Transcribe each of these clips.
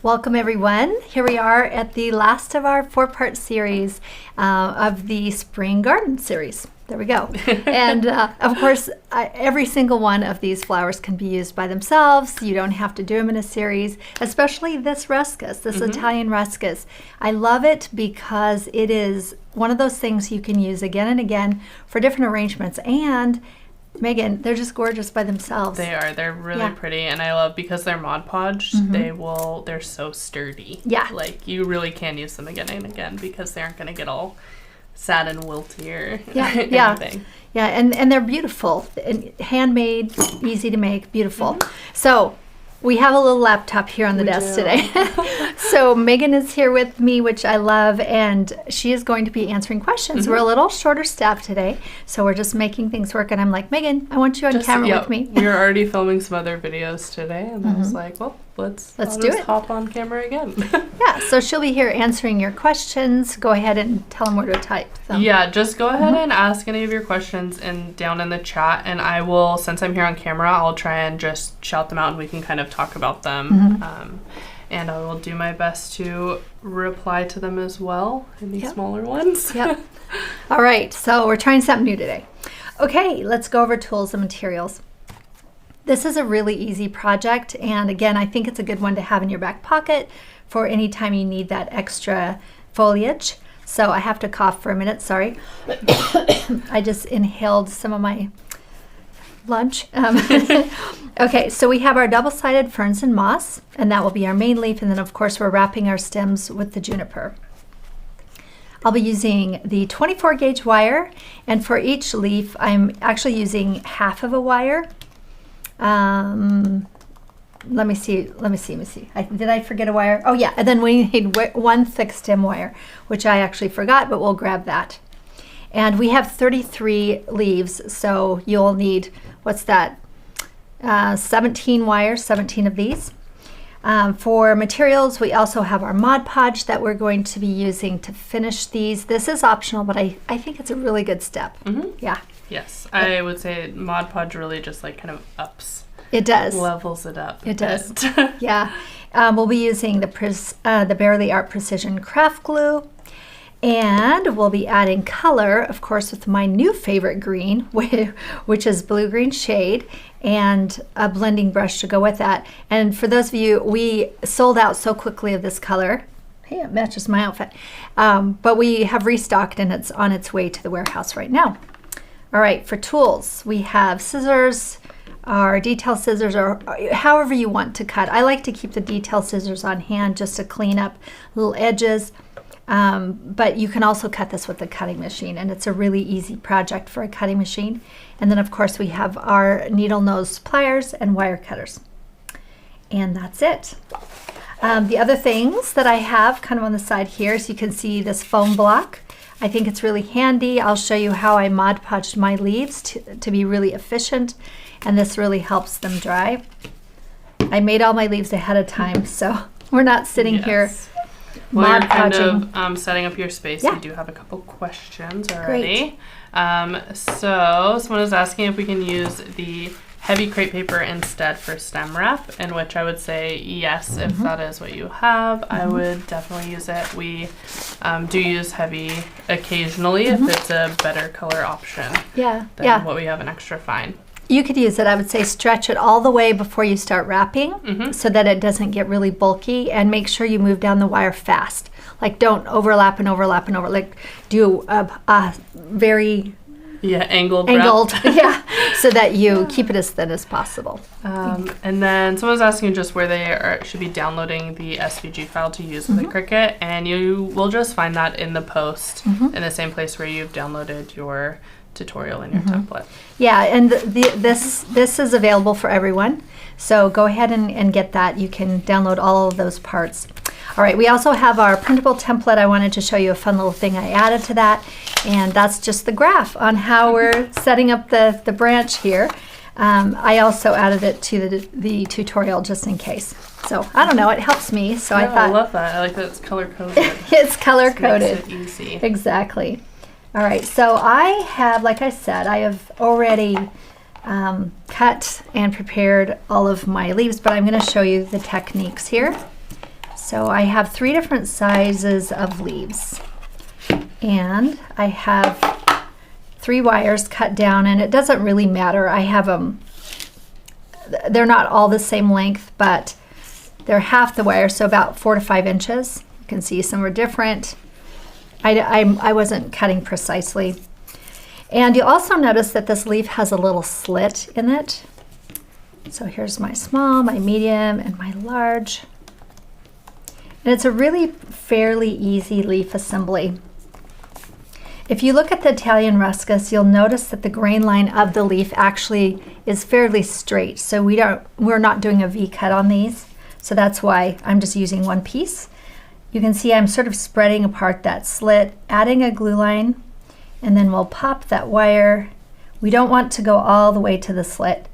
Welcome everyone. Here we are at the last of our 4-part series of the Spring Garden series. There we go. And of course, every single one of these flowers can be used by themselves. You don't have to do them in a series, especially this ruscus, this Italian Ruscus. I love it because it is one of those things you can use again and again for different arrangements. And Megan, they're just gorgeous by themselves. They are. They're really pretty, and I love because they're Mod Podged. They're so sturdy. Yeah. Like you really can use them again and again because they aren't going to get all sad and wilty or anything. Yeah, and they're beautiful, and handmade, easy to make, beautiful. So we have a little laptop here on the desk today. So Megan is here with me, which I love, and she is going to be answering questions. We're a little shorter staffed today, so we're just making things work. And I'm like, Megan, I want you on camera with me. We were already filming some other videos today, and I was like, well, let's do it. Hop on camera again. Yeah, so she'll be here answering your questions. Go ahead and tell them where to type them. Yeah, just go ahead and ask any of your questions down in the chat, and I will, since I'm here on camera, I'll try and just shout them out, and we can kind of talk about them. And I will do my best to reply to them as well in these smaller ones. All right, so we're trying something new today. Okay, let's go over tools and materials. This is a really easy project, and again, I think it's a good one to have in your back pocket for any time you need that extra foliage. So I have to cough for a minute, sorry. I just inhaled some of my lunch. Okay, so we have our double-sided ferns and moss, and that will be our main leaf, and then of course we're wrapping our stems with the juniper. I'll be using the 24 gauge wire, and for each leaf I'm actually using half of a wire. Let me see. Did I forget a wire? Oh yeah, and then we need one thick stem wire, which I actually forgot, but we'll grab that. And we have 33 leaves, so you'll need, what's that? 17 wires, 17 of these. For materials, we also have our Mod Podge that we're going to be using to finish these. This is optional, but I think it's a really good step. Yeah. Yes, I would say Mod Podge really just like kind of ups. It does. Levels it up. It does. Yeah. We'll be using the Bearly Art Precision Craft Glue. And we'll be adding color, of course, with my new favorite green, which is blue-green shade, and a blending brush to go with that. And for those of you, we sold out so quickly of this color. Hey, it matches my outfit. But we have restocked, and it's on its way to the warehouse right now. All right, for tools, we have scissors, our detail scissors, or however you want to cut. I like to keep the detail scissors on hand just to clean up little edges. But you can also cut this with a cutting machine, and it's a really easy project for a cutting machine. And then of course we have our needle nose pliers and wire cutters. And that's it. The other things that I have kind of on the side here, is you can see this foam block. I think it's really handy. I'll show you how I Mod Podged my leaves to be really efficient, and this really helps them dry. I made all my leaves ahead of time, so we're not sitting here While you're kind of setting up your space, we do have a couple questions already. So someone is asking if we can use the heavy crepe paper instead for stem wrap, in which I would say yes, if that is what you have. I would definitely use it. We do use heavy occasionally if it's a better color option than what we have in extra fine. You could use it, I would say stretch it all the way before you start wrapping so that it doesn't get really bulky, and make sure you move down the wire fast. Like don't overlap and overlap and over, like do a very angled so that you keep it as thin as possible. And then someone's asking just where they should be downloading the SVG file to use with the Cricut, and you will just find that in the post in the same place where you've downloaded your tutorial in your template. Yeah, and this is available for everyone, so go ahead and get that. You can download all of those parts. All right, we also have our printable template. I wanted to show you a fun little thing I added to that, and that's just the graph on how we're setting up the branch here. I also added it to the tutorial just in case. So I don't know, it helps me. So I thought, I love that. I like that it's color coded. It's color coded. Makes it easy. Exactly. All right, so I have, like I said, I have already cut and prepared all of my leaves, but I'm going to show you the techniques here. So I have 3 different sizes of leaves, and I have 3 wires cut down, and it doesn't really matter. I have them, they're not all the same length, but they're half the wire, so about 4 to 5 inches. You can see some are different. I wasn't cutting precisely. And you'll also notice that this leaf has a little slit in it. So here's my small, my medium, and my large. And it's a really fairly easy leaf assembly. If you look at the Italian Ruscus, you'll notice that the grain line of the leaf actually is fairly straight. So we're not doing a V cut on these. So that's why I'm just using one piece. You can see I'm sort of spreading apart that slit, adding a glue line, and then we'll pop that wire. We don't want to go all the way to the slit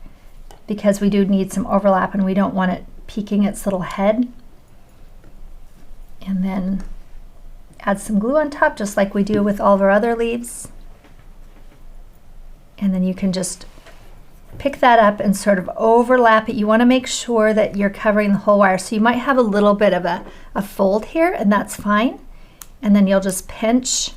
because we do need some overlap and we don't want it peeking its little head. And then add some glue on top just like we do with all of our other leaves. And then you can just pick that up and sort of overlap it. You want to make sure that you're covering the whole wire. So you might have a little bit of a fold here, and that's fine. And then you'll just pinch,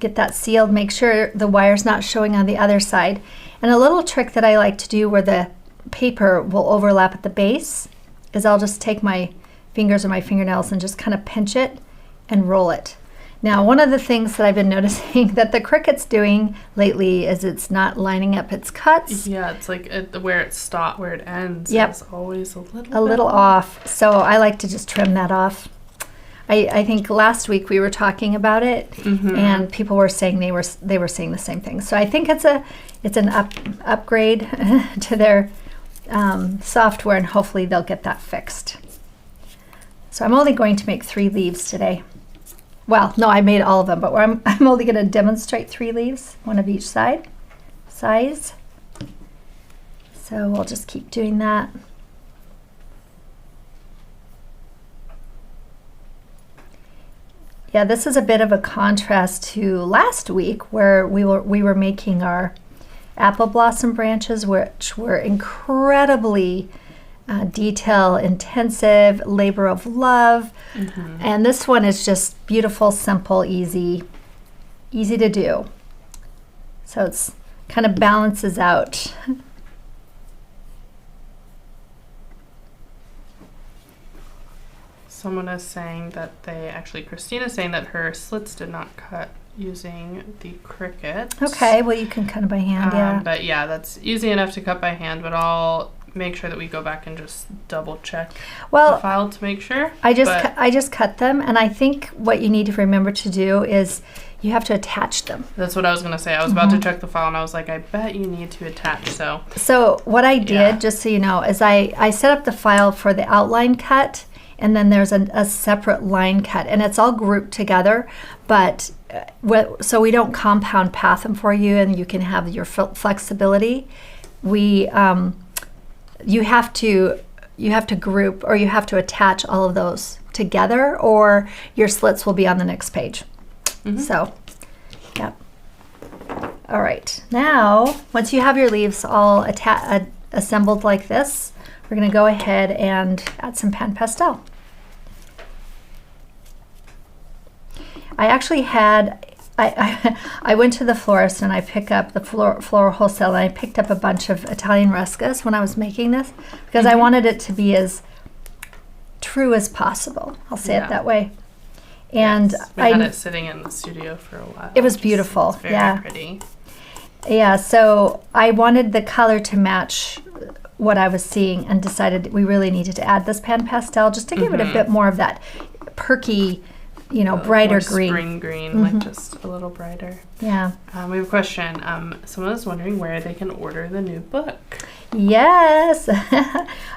get that sealed, make sure the wire's not showing on the other side. And a little trick that I like to do where the paper will overlap at the base is I'll just take my fingers or my fingernails and just kind of pinch it and roll it. Now, one of the things that I've been noticing that the Cricut's doing lately is it's not lining up its cuts. Yeah, it's like where it ends is always a little off. So I like to just trim that off. I think last week we were talking about it, and people were saying they were seeing the same thing. So I think it's an upgrade to their software, and hopefully they'll get that fixed. So I'm only going to make 3 leaves today. Well, no, I made all of them, but I'm only going to demonstrate 3 leaves, 1 of each size. So we'll just keep doing that. Yeah, this is a bit of a contrast to last week where we were making our apple blossom branches, which were incredibly detail intensive, labor of love. And this one is just beautiful, simple, easy to do. So it's kind of balances out. Someone is saying that Christina's saying that her slits did not cut using the Cricut. Okay, well you can cut it by hand, yeah. But yeah, that's easy enough to cut by hand, but I'll make sure that we go back and just double check the file to make sure. I just cut them, and I think what you need to remember to do is you have to attach them. That's what I was going to say. I was about to check the file, and I was like, I bet you need to attach. So what I did, just so you know, is I set up the file for the outline cut, and then there's a separate line cut, and it's all grouped together, but so we don't compound path them for you, and you can have your flexibility. You have to group, or you have to attach all of those together, or your slits will be on the next page. So, yep. All right. Now, once you have your leaves all assembled like this, we're going to go ahead and add some pan pastel. I actually had, I went to the florist and I picked up the floral wholesale, and I picked up a bunch of Italian Ruscus when I was making this because I wanted it to be as true as possible. I'll say it that way. And we had it sitting in the studio for a while. It was beautiful. It's very pretty. Yeah, so I wanted the color to match what I was seeing and decided we really needed to add this pan pastel just to give it a bit more of that perky, brighter green. Spring green, like just a little brighter. Yeah. We have a question. Someone was wondering where they can order the new book. Yes.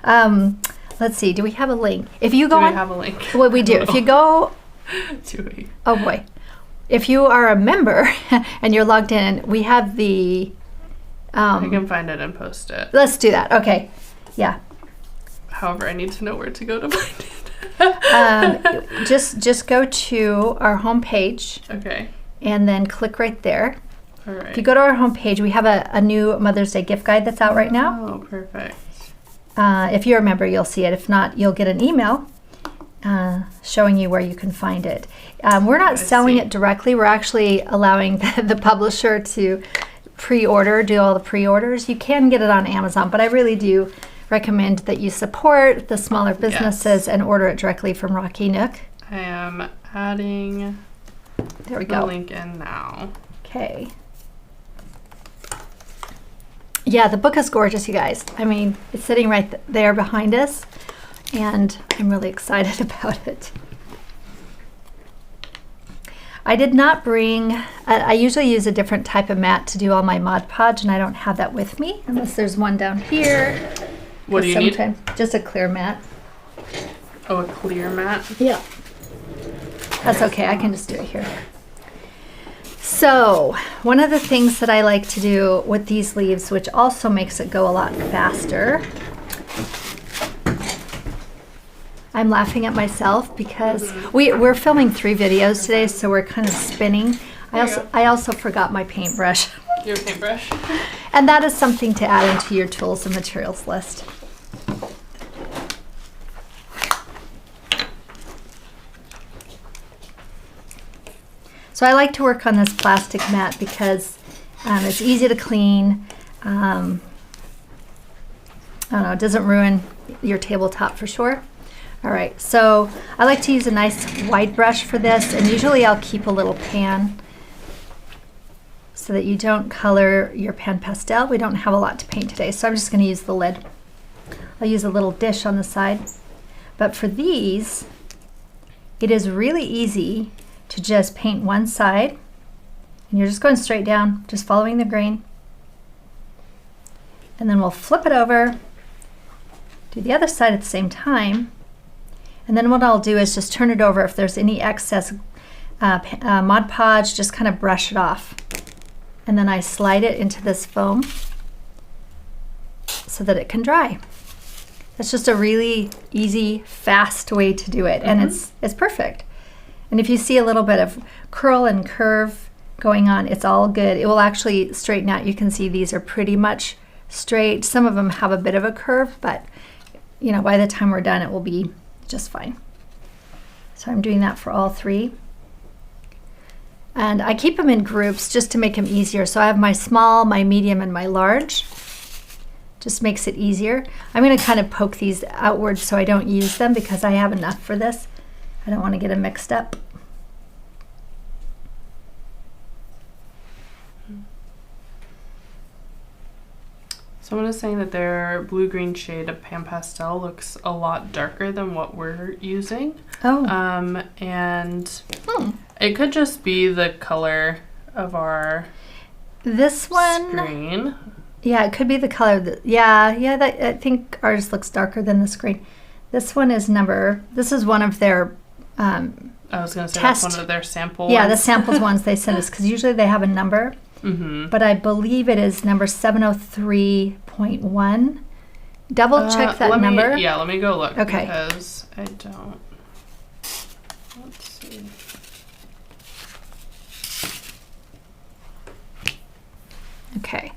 Let's see. Do we have a link? If you go do we have a link? What we do. If you go... Do we? Oh, boy. If you are a member and you're logged in, we have the... I can find it and post it. Let's do that. Okay. Yeah. However, I need to know where to go to find it. Just go to our homepage. Okay. And then click right there. All right. If you go to our homepage, we have a new Mother's Day gift guide that's out right now. Oh, perfect. If you're a member, you'll see it. If not, you'll get an email showing you where you can find it. We're not selling it directly. We're actually allowing the publisher to pre-order, do all the pre-orders. You can get it on Amazon, but I really do recommend that you support the smaller businesses and order it directly from Rocky Nook. I am adding the link in now. Okay. Yeah, the book is gorgeous, you guys. I mean, it's sitting right there behind us, and I'm really excited about it. I did not bring, I usually use a different type of mat to do all my Mod Podge, and I don't have that with me, unless there's one down here. What do you need? Just a clear mat. Oh, a clear mat? Yeah. That's okay, I can just do it here. So, one of the things that I like to do with these leaves, which also makes it go a lot faster, I'm laughing at myself because we're filming 3 videos today, so we're kind of spinning. I also forgot my paintbrush. Your paintbrush? And that is something to add into your tools and materials list. So I like to work on this plastic mat because it's easy to clean. I don't know, it doesn't ruin your tabletop for sure. All right, so I like to use a nice wide brush for this, and usually I'll keep a little pan so that you don't color your pan pastel. We don't have a lot to paint today, so I'm just going to use the lid. I'll use a little dish on the side. But for these, it is really easy to just paint one side, and you're just going straight down, just following the grain. And then we'll flip it over, do the other side at the same time. And then what I'll do is just turn it over. If there's any excess Mod Podge, just kind of brush it off. And then I slide it into this foam so that it can dry. That's just a really easy, fast way to do it. And it's perfect. And if you see a little bit of curl and curve going on, it's all good. It will actually straighten out. You can see these are pretty much straight. Some of them have a bit of a curve, but you know, by the time we're done, it will be just fine. So I'm doing that for all 3. And I keep them in groups just to make them easier. So I have my small, my medium, and my large. Just makes it easier. I'm going to kind of poke these outwards so I don't use them because I have enough for this. I don't want to get them mixed up. Someone is saying that their blue-green shade of pan pastel looks a lot darker than what we're using. Oh. And it could just be the color of our screen. Yeah, it could be the color. I think ours looks darker than the screen. This one is this is one of their I was going to say that's one of their sample ones. Yeah, the samples ones they send us, because usually they have a number. But I believe it is number 703.1. Double check that number. Yeah, let me go look. Okay. Because I don't. Let's see. Okay.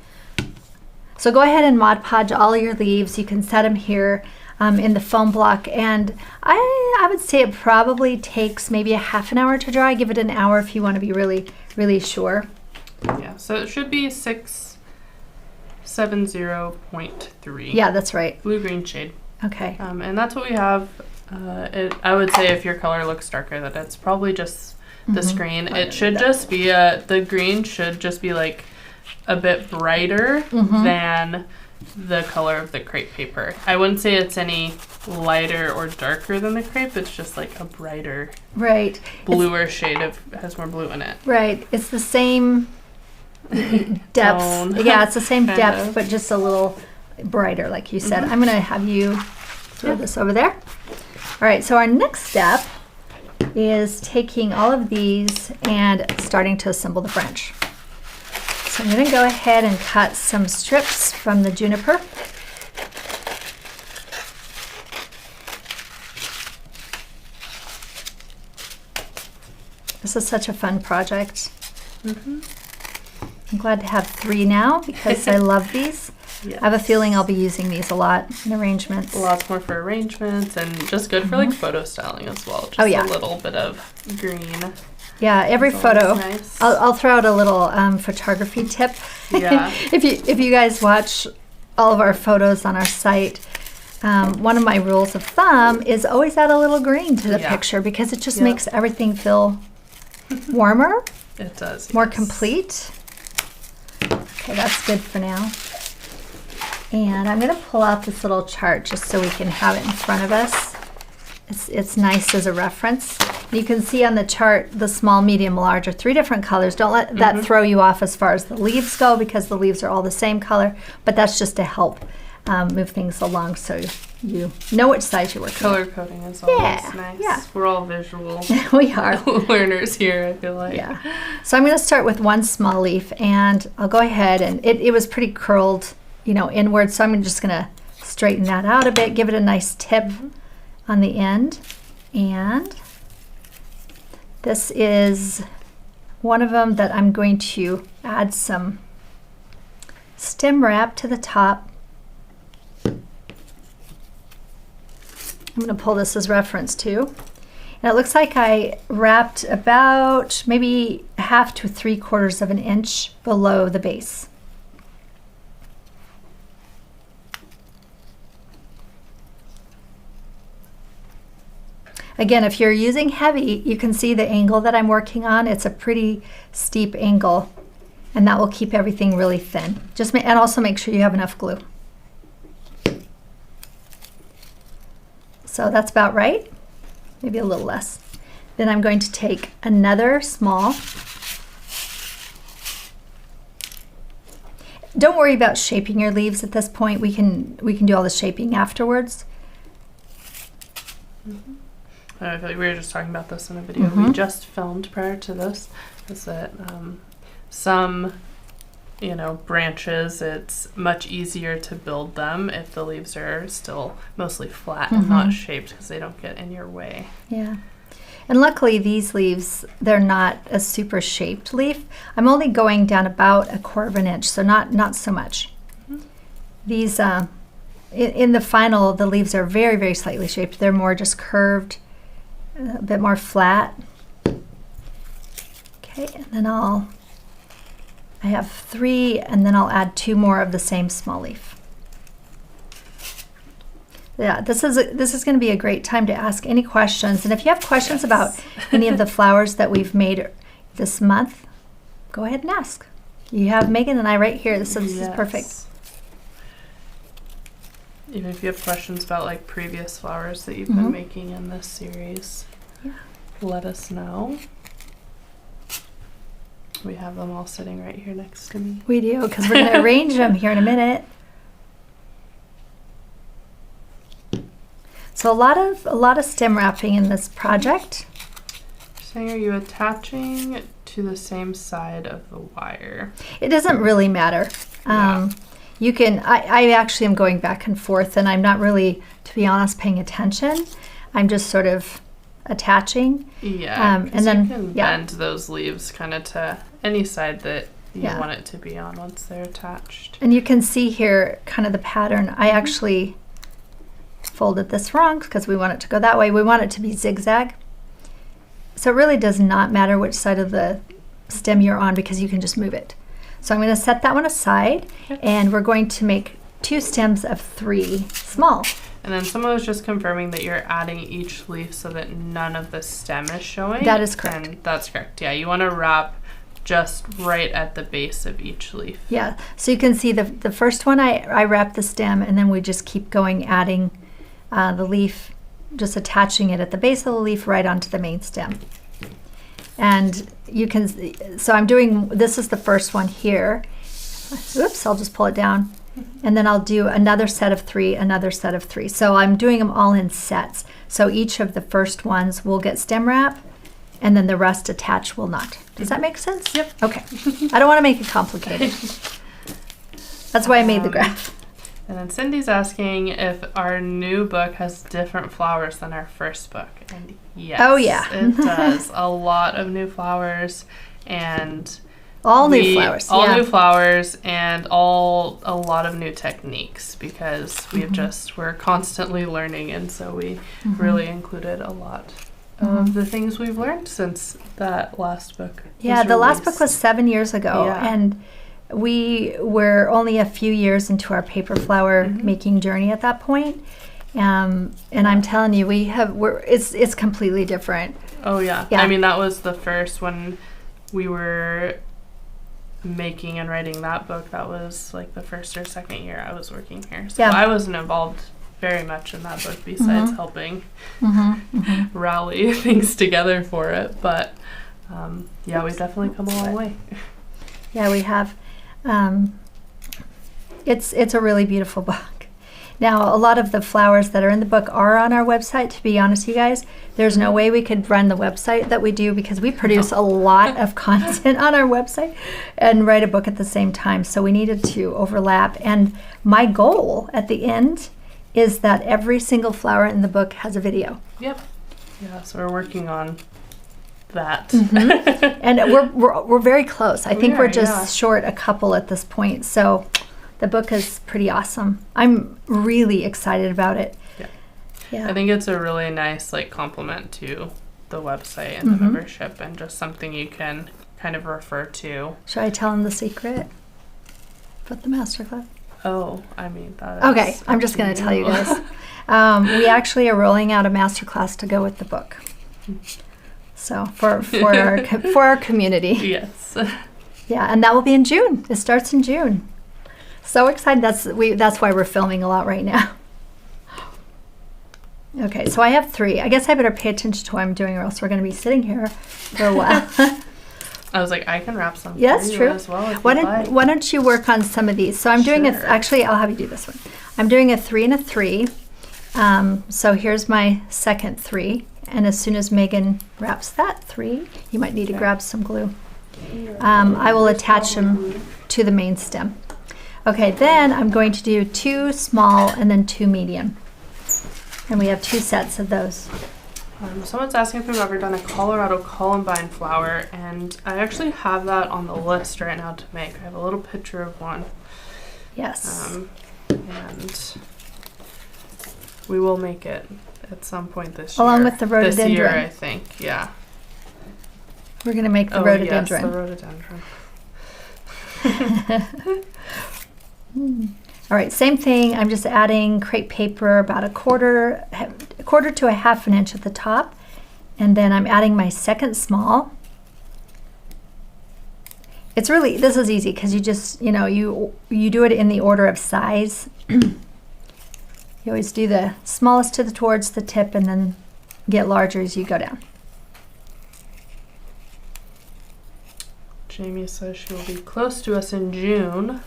So go ahead and Mod Podge all your leaves. You can set them here in the foam block. And I would say it probably takes maybe a half an hour to dry. Give it an hour if you want to be really, really sure. Yeah, so it should be 670.3. Yeah, that's right. Blue-green shade. Okay. And that's what we have. I would say if your color looks darker, that it's probably just the screen. It should just be the green should just be like a bit brighter than the color of the crepe paper. I wouldn't say it's any lighter or darker than the crepe. It's just like a brighter, bluer shade has more blue in it. Right. It's the same depth. Tone. Yeah, it's the same depth, but just a little brighter, like you said. I'm going to have you throw this over there. All right, so our next step is taking all of these and starting to assemble the branch. So I'm going to go ahead and cut some strips from the juniper. This is such a fun project. I'm glad to have 3 now because I love these. Yes. I have a feeling I'll be using these a lot in arrangements. Lots more for arrangements and just good for like photo styling as well. Just a little bit of green. Yeah, every photo. Nice. I'll throw out a little photography tip. Yeah. if you guys watch all of our photos on our site, one of my rules of thumb is always add a little green to the picture because it just makes everything feel warmer. It does. More complete. Okay, that's good for now. And I'm going to pull out this little chart just so we can have it in front of us. It's nice as a reference. You can see on the chart the small, medium, large are 3 different colors. Don't let that throw you off as far as the leaves go because the leaves are all the same color, but that's just to help move things along so you know which size you're working Color coding is always nice. Yeah. We're all visual we are learners here, I feel like. Yeah. So I'm going to start with one small leaf, and I'll go ahead, and it was pretty curled, inward, so I'm just going to straighten that out a bit, give it a nice tip on the end. And this is one of them that I'm going to add some stem wrap to the top. I'm going to pull this as reference too. And it looks like I wrapped about maybe 1/2 to 3/4 of an inch below the base. Again, if you're using heavy, you can see the angle that I'm working on. It's a pretty steep angle, and that will keep everything really thin. And also make sure you have enough glue. So that's about right, maybe a little less. Then I'm going to take another small. Don't worry about shaping your leaves at this point. We can do all the shaping afterwards. I feel like we were just talking about this in a video we just filmed prior to this, is that some branches, it's much easier to build them if the leaves are still mostly flat and not shaped because they don't get in your way. Yeah. And luckily these leaves, they're not a super shaped leaf. I'm only going down about 1/4 of an inch, so not so much. These, in the final, the leaves are very, very slightly shaped. They're more just curved, a bit more flat. Okay, and then I have 3, and then I'll add 2 more of the same small leaf. Yeah, this is going to be a great time to ask any questions. And if you have questions about any of the flowers that we've made this month, go ahead and ask. You have Megan and I right here. This is perfect. Even if you have questions about like previous flowers that you've been making in this series, let us know. We have them all sitting right here next to me. We do, because we're going to arrange them here in a minute. So a lot of stem wrapping in this project. So are you attaching to the same side of the wire? It doesn't really matter. You can. I actually am going back and forth, and I'm not really, to be honest, paying attention. I'm just sort of attaching. Yeah, and then you can bend those leaves kind of to any side that you want it to be on once they're attached. And you can see here kind of the pattern. I actually folded this wrong because we want it to go that way. We want it to be zigzag. So it really does not matter which side of the stem you're on because you can just move it. So I'm going to set that one aside, and we're going to make 2 stems of 3 small. And then someone was just confirming that you're adding each leaf so that none of the stem is showing. That is correct. And that's correct. Yeah, you want to wrap just right at the base of each leaf. Yeah, so you can see the first one I wrap the stem, and then we just keep going, adding the leaf, just attaching it at the base of the leaf right onto the main stem. And you can, so I'm doing, this is the first one here. Oops, I'll just pull it down. And then I'll do another set of 3, another set of 3. So I'm doing them all in sets. So each of the first ones will get stem wrap, and then the rest attach will not. Does that make sense? Yep. Okay. I don't want to make it complicated. That's why I made the graph. And then Cindy's asking if our new book has different flowers than our first book. And yes, oh yeah, it does. A lot of new flowers and All new flowers. All new flowers and a lot of new techniques because we're constantly learning, and so we really incled a lot of the things we've learned since that last book. Yeah, the last book was 7 years ago, and we were only a few years into our paper flower making journey at that point. And I'm telling you, it's completely different. Oh yeah. I mean, that was the first when we were making and writing that book. That was like the first or second year I was working here. So I wasn't involved very much in that book besides helping rally things together for it. But we've definitely come a long way. Yeah, we have. It's a really beautiful book. Now, a lot of the flowers that are in the book are on our website. To be honest, you guys, there's no way we could run the website that we do because we produce a lot of content on our website and write a book at the same time. So we needed to overlap. And my goal at the end is that every single flower in the book has a video. Yep. Yeah, so we're working on that. And we're very close. I think we're just short a couple at this point. So the book is pretty awesome. I'm really excited about it. Yeah. I think it's a really nice complement to the website and the membership, and just something you can kind of refer to. Should I tell them the secret? Put the masterclass. Oh, I mean that. Okay, I'm just going to tell you guys. We actually are rolling out a masterclass to go with the book. So for our community. Yes. Yeah, and that will be in June. It starts in June. So excited. That's why we're filming a lot right now. Okay, so I have 3. I guess I better pay attention to what I'm doing, or else we're going to be sitting here for a while. I was like, I can wrap some. Yeah, that's true. As well, why don't you work on some of these? So I'm doing actually, I'll have you do this one. I'm doing a 3 and a 3. So here's my second 3, and as soon as Megan wraps that 3, you might need to grab some glue. I will attach them to the main stem. Okay, then I'm going to do 2 small and then 2 medium. And we have 2 sets of those. Someone's asking if we've ever done a Colorado Columbine flower, and I actually have that on the list right now to make. I have a little picture of one. Yes. And we will make it at some point this year. Along with the rhododendron. This year, I think, yeah. We're going to make the rhododendron. Yes, the rhododendron. All right, same thing. I'm just adding crepe paper about a quarter to a half an inch at the top, and then I'm adding my second small. This is easy because you just you do it in the order of size. You always do the smallest towards the tip, and then get larger as you go down. Jamie says she will be close to us in June.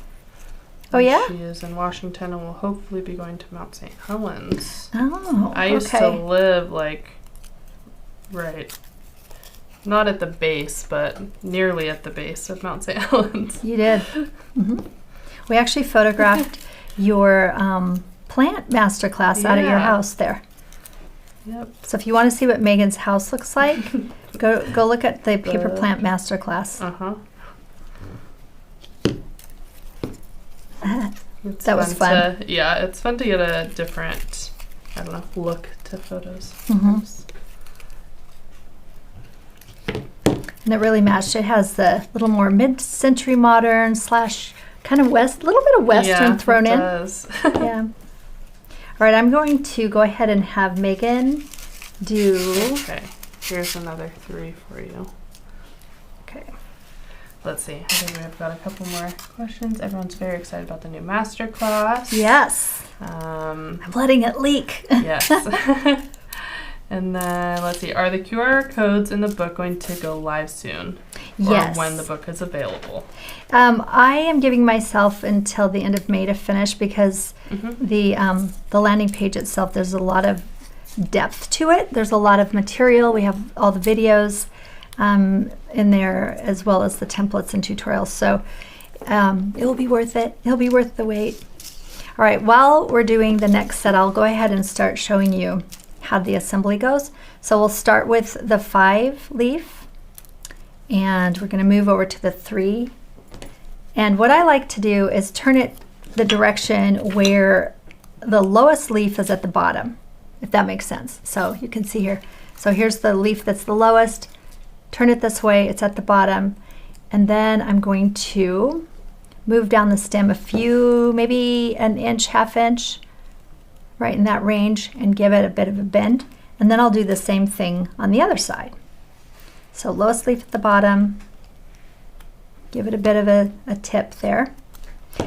Oh, yeah? She is in Washington and will hopefully be going to Mount St. Helens. Oh, I used to live not at the base, but nearly at the base of Mount St. Helens. You did. We actually photographed your plant masterclass out of your house there. Yep. So if you want to see what Megan's house looks like, go look at the paper plant masterclass. That was fun. It's fun to get a different, look to photos. And it really matched. It has the little more mid-century modern / kind of little bit of Western thrown in. Does. Yeah. All right, I'm going to go ahead and have Megan do. Okay, here's another 3 for you. Okay. Let's see. I think we've got a couple more questions. Everyone's very excited about the new master class. Yes. I'm letting it leak. Yes. And then let's see. Are the QR codes in the book going to go live soon? Yes. Or when the book is available? I am giving myself until the end of May to finish because the landing page itself, there's a lot of depth to it. There's a lot of material. We have all the videos in there, as well as the templates and tutorials. So it'll be worth it. It'll be worth the wait. All right, while we're doing the next set, I'll go ahead and start showing you how the assembly goes. So we'll start with the 5 leaf, And we're going to move over to the 3. And what I like to do is turn it the direction where the lowest leaf is at the bottom, if that makes sense. So you can see here. So here's the leaf that's the lowest. Turn it this way, it's at the bottom. And then I'm going to move down the stem a few, maybe an inch, half inch, right in that range, and give it a bit of a bend. And then I'll do the same thing on the other side. So lowest leaf at the bottom, give it a bit of a tip there.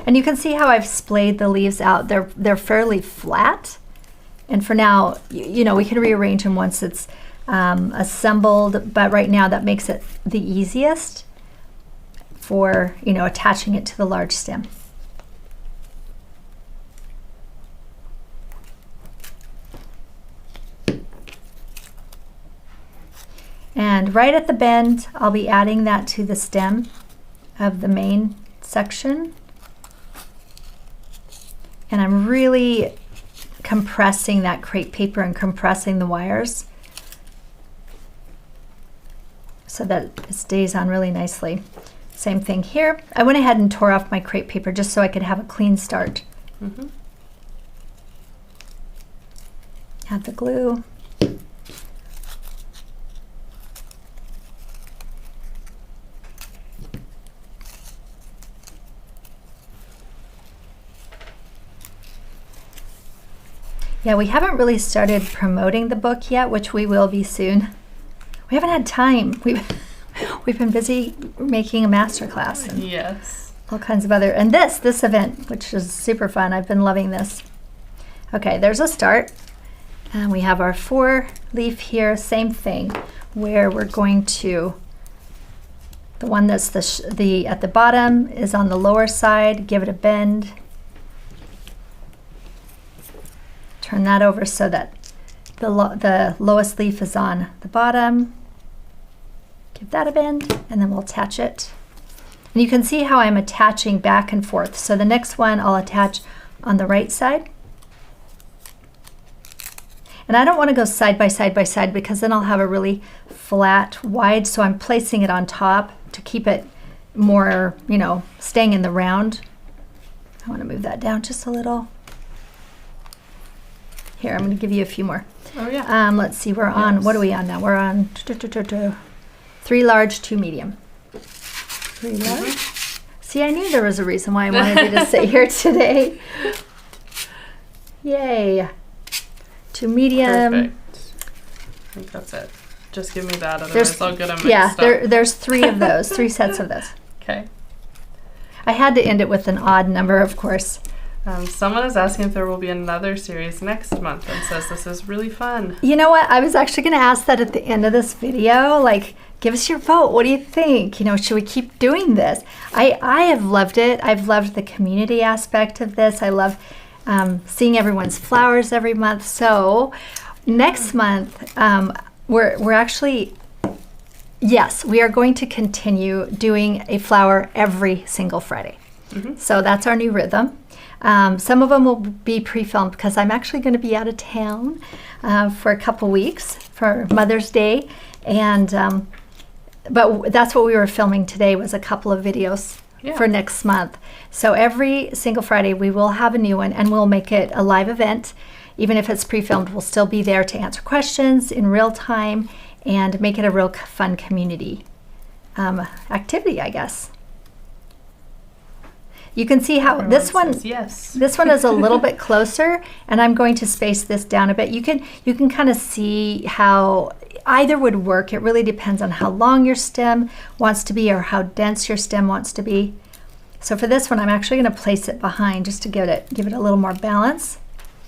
And you can see how I've splayed the leaves out. They're fairly flat. And for now, you know, we can rearrange them once it's assembled, but right now that makes it the easiest for, you know, attaching it to the large stem. And right at the bend, I'll be adding that to the stem of the main section. And I'm really compressing that crepe paper and compressing the wires so that it stays on really nicely. Same thing here. I went ahead and tore off my crepe paper just so I could have a clean start. Add the glue. Yeah, we haven't really started promoting the book yet, which we will be soon. We haven't had time. We've been busy making a masterclass and yes, all kinds of other, and this event, which is super fun. I've been loving this. Okay, there's a start. And we have our 4 leaf here, same thing, where we're going to, the one that's the at the bottom is on the lower side, give it a bend. Turn that over so that the lowest leaf is on the bottom. Give that a bend, and then we'll attach it. And you can see how I'm attaching back and forth. So the next one I'll attach on the right side. And I don't want to go side by side by side because then I'll have a really flat, wide, so I'm placing it on top to keep it more, you know, staying in the round. I want to move that down just a little. Here, I'm going to give you a few more. Oh yeah. Let's see, we're on, what are we on now? We're on 3 large, 2 medium. 3 large. See, I knew there was a reason why I wanted you to sit here today. Yay. 2 medium. Perfect. I think that's it. Just give me that, otherwise I'll get them mixed yeah, up. there's 3 of those, 3 sets of those. Okay. I had to end it with an odd number, of course. Someone is asking if there will be another series next month and says this is really fun. You know what? I was actually going to ask that at the end of this video. Like, give us your vote. What do you think? You know, should we keep doing this? I have loved it. I've loved the community aspect of this. I love seeing everyone's flowers every month. So next month, we're actually, yes, we are going to continue doing a flower every single Friday. So that's our new rhythm. Some of them will be pre-filmed because I'm actually going to be out of town for a couple weeks for Mother's Day, and but that's what we were filming today was a couple of videos for next month. So every single Friday we will have a new one, and we'll make it a live event. Even if it's pre-filmed, we'll still be there to answer questions in real time and make it a real fun community activity, I guess. You can see how this one is a little bit closer, and I'm going to space this down a bit. You can kind of see how either would work. It really depends on how long your stem wants to be or how dense your stem wants to be. So for this one, I'm actually going to place it behind just to give it a little more balance.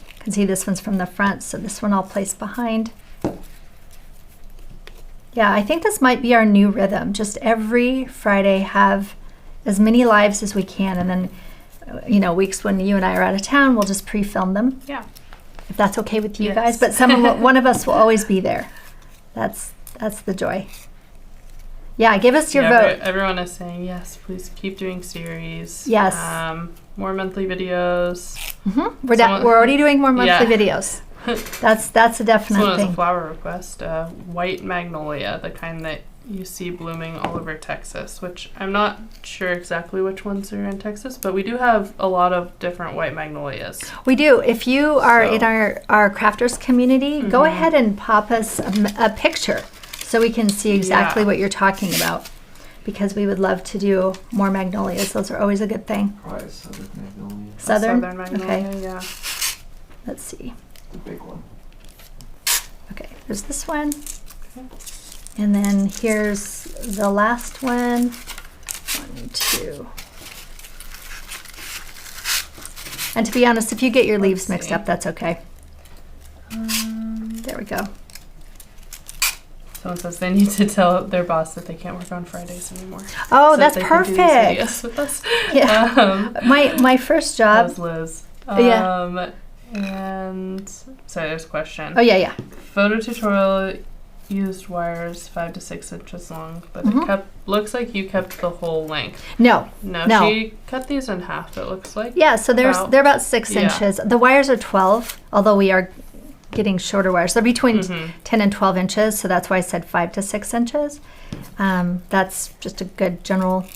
You can see this one's from the front, so this one I'll place behind. Yeah, I think this might be our new rhythm. Just every Friday have as many lives as we can, and then, you know, weeks when you and I are out of town, we'll just pre-film them. Yeah. If that's okay with you guys, but one of us will always be there. That's the joy. Yeah, give us your vote. Everyone is saying yes. Please keep doing series. Yes. More monthly videos. We're already doing more monthly videos. That's a definite This one thing. is a flower request. White magnolia, the kind that you see blooming all over Texas, which I'm not sure exactly which ones are in Texas, but we do have a lot of different white magnolias. We do. If you are in our crafters community, go ahead and pop us a picture so we can see exactly what you're talking about, because we would love to do more magnolias. Those are always a good thing. Probably southern magnolia. Southern Magnolia, okay. Yeah. Let's see. The big one. Okay, there's this one. Okay. And then here's the last one. 1, 2. And to be honest, if you get your leaves mixed up, that's okay. There we go. Someone says they need to tell their boss that they can't work on Fridays anymore. Oh, so that's they perfect. Can do these videos with us. Yeah. My first job. That was Liz. Yeah. And sorry, there's a question. Oh yeah. Photo tutorial used wires 5 to 6 inches long, but it looks like you kept the whole length. No. She cut these in half, it looks like. Yeah, so they're about 6 inches. The wires are 12, although we are getting shorter wires. They're between 10 and 12 inches, so that's why I said 5 to 6 inches. That's just a good general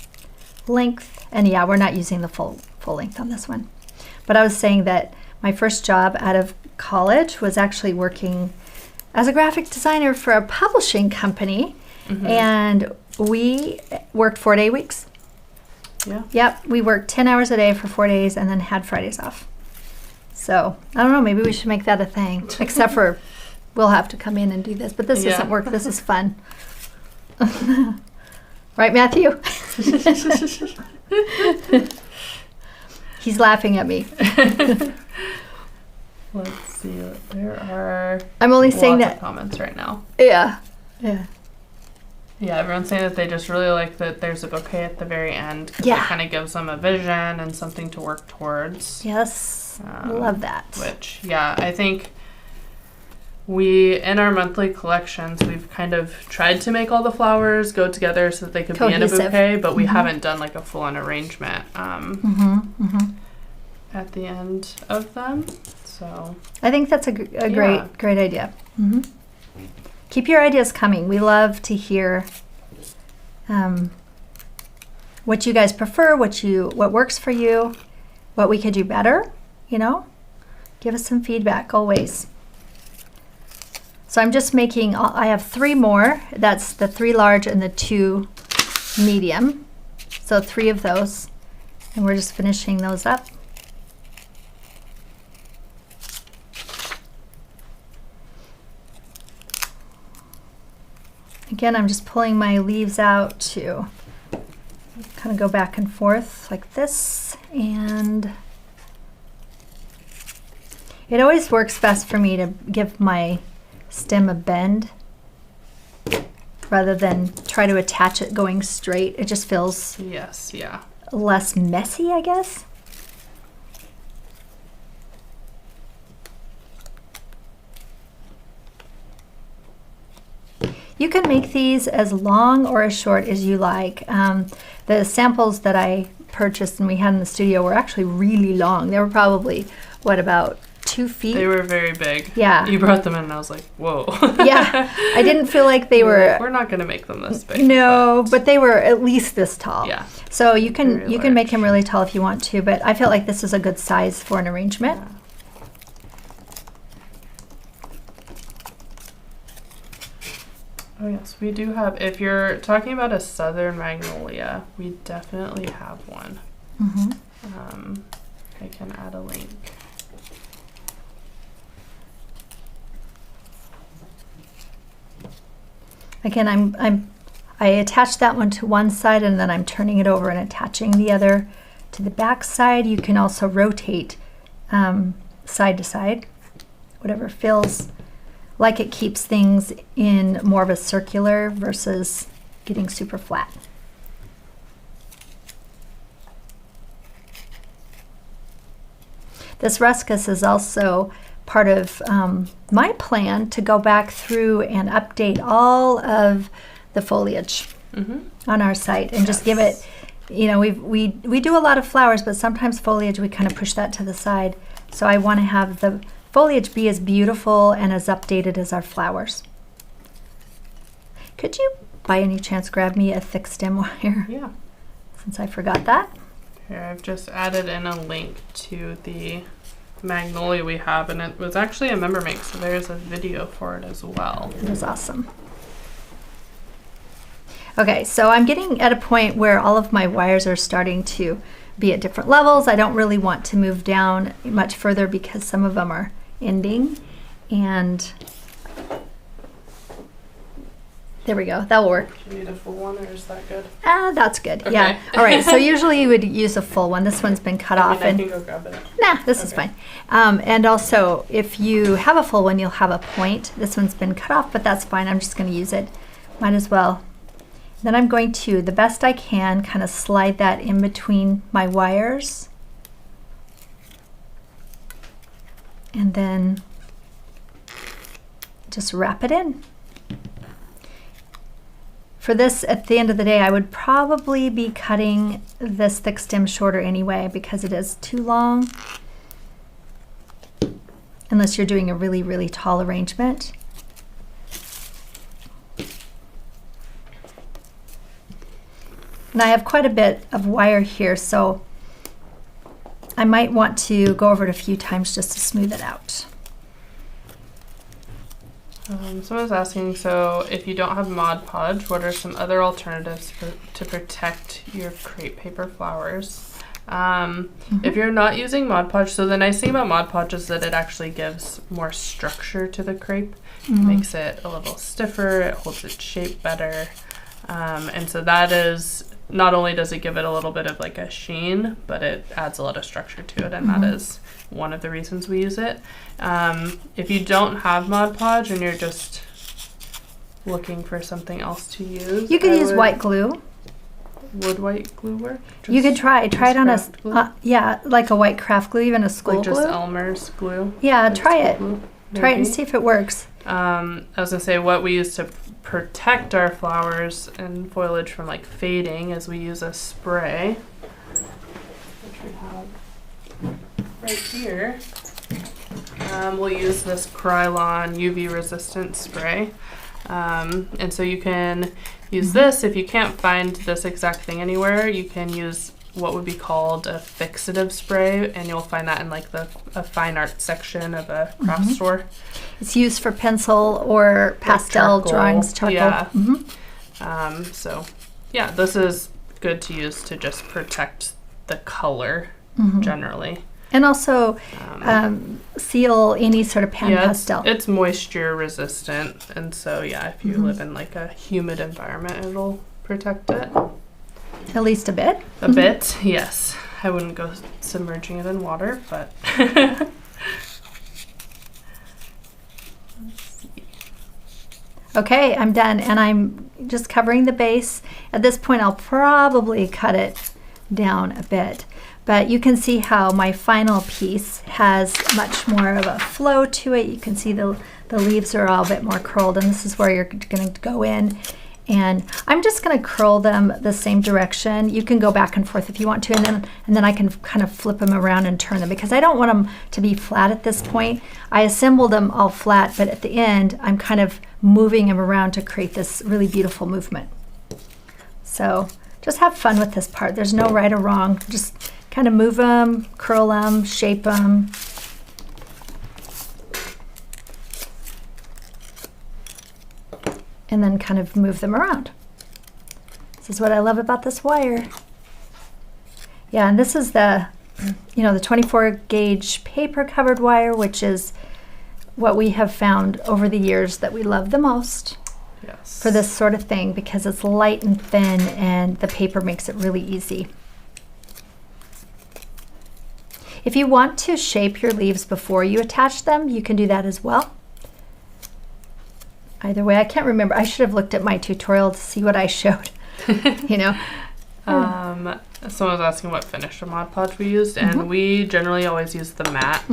length. And yeah, we're not using the full length on this one. But I was saying that my first job out of college was actually working as a graphic designer for a publishing company, and we worked 4-day weeks. Yeah. Yep, we worked 10 hours a day for 4 days and then had Fridays off. So I don't know, maybe we should make that a thing, except for we'll have to come in and do this, but this isn't work, this is fun. Right, Matthew? He's laughing at me. Let's see. There are I'm only saying lots that of comments right now. Yeah. Yeah, everyone's saying that they just really like that there's a bouquet at the very end. Yeah. It kind of gives them a vision and something to work towards. Yes. Love that. Which, yeah, I think in our monthly collections, we've kind of tried to make all the flowers go together so that they could be in a bouquet, but we haven't done like a full-on arrangement at the end of them. So I think that's a great idea. Keep your ideas coming. We love to hear what you guys prefer, what works for you, what we could do better. Give us some feedback always. So I'm just making. I have 3 more. That's the 3 large and the 2 medium. So 3 of those, and we're just finishing those up. Again, I'm just pulling my leaves out to kind of go back and forth like this, and it always works best for me to give my stem a bend rather than try to attach it going straight. It just feels less messy, I guess. You can make these as long or as short as you like. The samples that I purchased and we had in the studio were actually really long. They were probably, about 2 feet? They were very big. Yeah. You brought them in and I was like, whoa. Yeah. I didn't feel like they were... We're not going to make them this big. No, but they were at least this tall. Yeah. So you can make them really tall if you want to, but I felt like this is a good size for an arrangement. Yeah. Oh yes, we do have, if you're talking about a southern magnolia, we definitely have one. I can add a link. Again, I attached that one to one side and then I'm turning it over and attaching the other to the back side. You can also rotate side to side, whatever feels like it keeps things in more of a circular versus getting super flat. This ruscus is also part of my plan to go back through and update all of the foliage on our site and just give it, we do a lot of flowers, but sometimes foliage, we kind of push that to the side. So I want to have the foliage be as beautiful and as updated as our flowers. Could you, by any chance, grab me a thick stem wire? Yeah. Since I forgot that. Here, I've just added in a link to the magnolia we have, and it was actually a member make, so there's a video for it as well. It is awesome. Okay, so I'm getting at a point where all of my wires are starting to be at different levels. I don't really want to move down much further because some of them are ending, and there we go. That will work. Do you need a full one, or is that good? That's good. Okay. Yeah. All right. So usually you would use a full one. This one's been cut off. I can go grab it. Nah, this is fine. And also, if you have a full one, you'll have a point. This one's been cut off, but that's fine. I'm just going to use it. Might as well. Then I'm going to, the best I can, kind of slide that in between my wires. And then just wrap it in. For this, at the end of the day, I would probably be cutting this thick stem shorter anyway because it is too long. Unless you're doing a really, really tall arrangement. And I have quite a bit of wire here, so I might want to go over it a few times just to smooth it out. Someone's asking, so if you don't have Mod Podge, what are some other alternatives to protect your crepe paper flowers? If you're not using Mod Podge, so the nice thing about Mod Podge is that it actually gives more structure to the crepe. It makes it a little stiffer, it holds its shape better. And so that is, not only does it give it a little bit of like a sheen, but it adds a lot of structure to it, and that is one of the reasons we use it. If you don't have Mod Podge and you're just looking for something else to use, you could use white glue. Would white glue work? You could try it on a, yeah, like a white craft glue, even a school like just glue. Elmer's glue. Yeah, try it. Glue, try it and see if it works. I was gonna say what we use to protect our flowers and foliage from like fading is we use a spray, which we have right here. We'll use this Krylon UV resistant spray, and so you can use this. If you can't find this exact thing anywhere, you can use what would be called a fixative spray, and you'll find that in like a fine art section of a craft store. It's used for pencil or pastel like drawings, charcoal. Yeah. So yeah, this is good to use to just protect the color generally. And also seal any sort of pan pastel. It's moisture resistant, and so yeah, if you live in like a humid environment, it'll protect it. At least a bit. A bit, yes. I wouldn't go submerging it in water, but Okay, I'm done, and I'm just covering the base. At this point, I'll probably cut it down a bit, but you can see how my final piece has much more of a flow to it. You can see the leaves are all a bit more curled, and this is where you're going to go in. And I'm just going to curl them the same direction. You can go back and forth if you want to, and then I can kind of flip them around and turn them because I don't want them to be flat at this point. I assembled them all flat, but at the end, I'm kind of moving them around to create this really beautiful movement. So just have fun with this part. There's no right or wrong. Just kind of move them, curl them, shape them. And then kind of move them around. This is what I love about this wire. Yeah, and this is the, the 24 gauge paper covered wire, which is what we have found over the years that we love the most. Yes. For this sort of thing, because it's light and thin and the paper makes it really easy. If you want to shape your leaves before you attach them, you can do that as well. Either way, I can't remember. I should have looked at my tutorial to see what I showed. Someone was asking what finish of Mod Podge we used, and we generally always use the matte.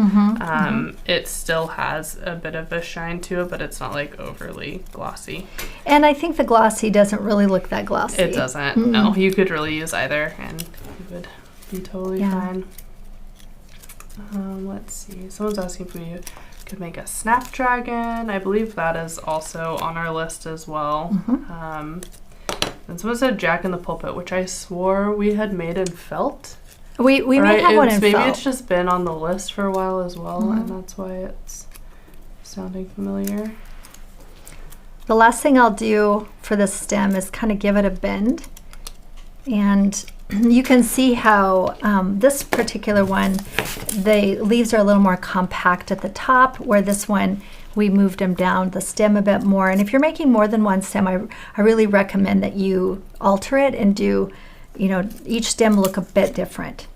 It still has a bit of a shine to it, but it's not like overly glossy. And I think the glossy doesn't really look that glossy. It doesn't. No, you could really use either, and it would be totally fine. Let's see. Someone's asking if we Could make a snapdragon. I believe that is also on our list as well. And someone said Jack in the Pulpit, which I swore we had made in felt. We may have one in maybe felt. It's just been on the list for a while as well, and that's why it's sounding familiar. The last thing I'll do for this stem is kind of give it a bend. And you can see how this particular one, the leaves are a little more compact at the top, where this one, we moved them down the stem a bit more. And if you're making more than one stem, I really recommend that you alter it and do, you know, each stem look a bit different.